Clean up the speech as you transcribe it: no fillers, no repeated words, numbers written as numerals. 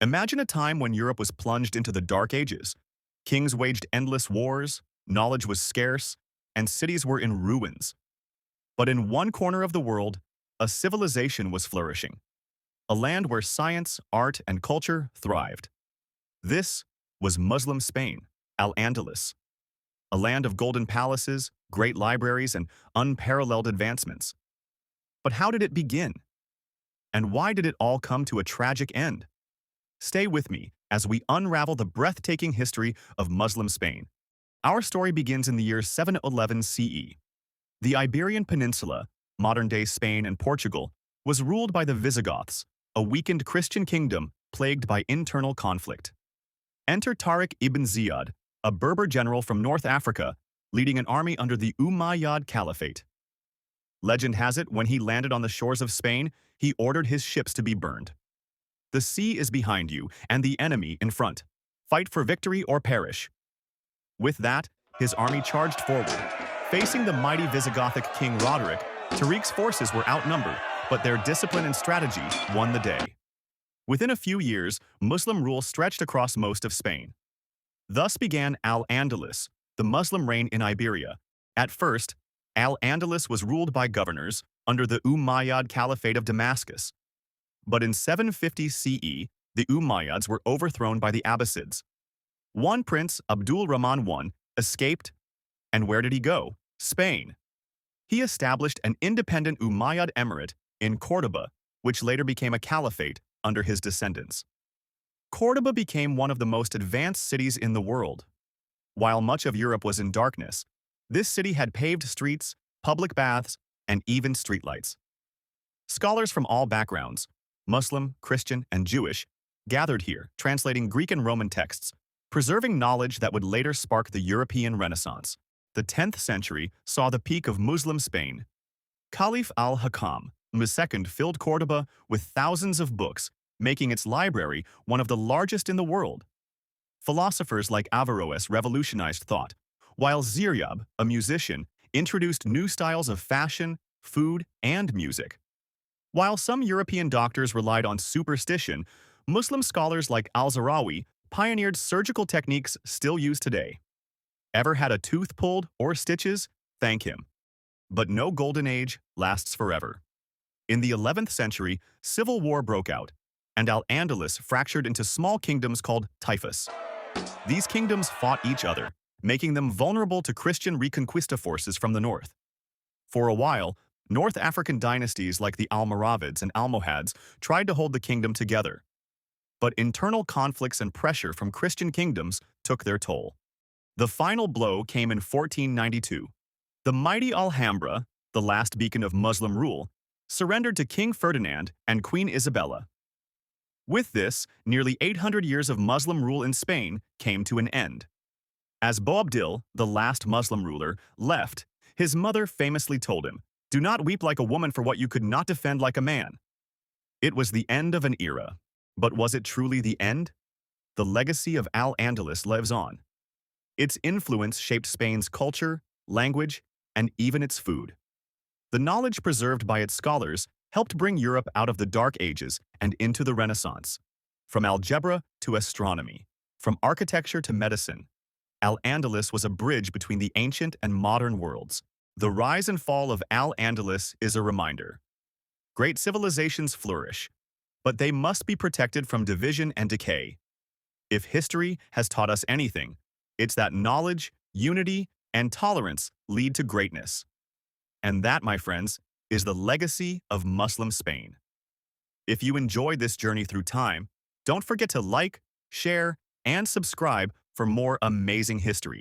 Imagine a time when Europe was plunged into the Dark Ages. Kings waged endless wars, knowledge was scarce, and cities were in ruins. But in one corner of the world, a civilization was flourishing, a land where science, art, and culture thrived. This was Muslim Spain, Al-Andalus, a land of golden palaces, great libraries, and unparalleled advancements. But how did it begin? And why did it all come to a tragic end? Stay with me as we unravel the breathtaking history of Muslim Spain. Our story begins in the year 711 CE. The Iberian Peninsula, modern-day Spain and Portugal, was ruled by the Visigoths, a weakened Christian kingdom plagued by internal conflict. Enter Tariq ibn Ziyad, a Berber general from North Africa, leading an army under the Umayyad Caliphate. Legend has it, when he landed on the shores of Spain, he ordered his ships to be burned. The sea is behind you, and the enemy in front. Fight for victory or perish. With that, his army charged forward. Facing the mighty Visigothic king Roderick, Tariq's forces were outnumbered, but their discipline and strategy won the day. Within a few years, Muslim rule stretched across most of Spain. Thus began Al-Andalus, the Muslim reign in Iberia. At first, Al-Andalus was ruled by governors under the Umayyad Caliphate of Damascus. But in 750 CE, the Umayyads were overthrown by the Abbasids. One prince, Abdul Rahman I, escaped, and where did he go? Spain. He established an independent Umayyad emirate in Córdoba, which later became a caliphate under his descendants. Córdoba became one of the most advanced cities in the world. While much of Europe was in darkness, this city had paved streets, public baths, and even streetlights. Scholars from all backgrounds, Muslim, Christian, and Jewish, gathered here, translating Greek and Roman texts, preserving knowledge that would later spark the European Renaissance. The 10th century saw the peak of Muslim Spain. Caliph al-Hakam II filled Córdoba with thousands of books, making its library one of the largest in the world. Philosophers like Averroes revolutionized thought, while Ziryab, a musician, introduced new styles of fashion, food, and music. While some European doctors relied on superstition, Muslim scholars like Al-Zarawi pioneered surgical techniques still used today. Ever had a tooth pulled or stitches? Thank him. But no golden age lasts forever. In the 11th century, civil war broke out, and Al-Andalus fractured into small kingdoms called taifas. These kingdoms fought each other, making them vulnerable to Christian Reconquista forces from the north. For a while, North African dynasties like the Almoravids and Almohads tried to hold the kingdom together. But internal conflicts and pressure from Christian kingdoms took their toll. The final blow came in 1492. The mighty Alhambra, the last beacon of Muslim rule, surrendered to King Ferdinand and Queen Isabella. With this, nearly 800 years of Muslim rule in Spain came to an end. As Boabdil, the last Muslim ruler, left, his mother famously told him, "Do not weep like a woman for what you could not defend like a man." It was the end of an era. But was it truly the end? The legacy of Al-Andalus lives on. Its influence shaped Spain's culture, language, and even its food. The knowledge preserved by its scholars helped bring Europe out of the Dark Ages and into the Renaissance. From algebra to astronomy, from architecture to medicine, Al-Andalus was a bridge between the ancient and modern worlds. The rise and fall of Al-Andalus is a reminder. Great civilizations flourish, but they must be protected from division and decay. If history has taught us anything, it's that knowledge, unity, and tolerance lead to greatness. And that, my friends, is the legacy of Muslim Spain. If you enjoyed this journey through time, don't forget to like, share, and subscribe for more amazing history.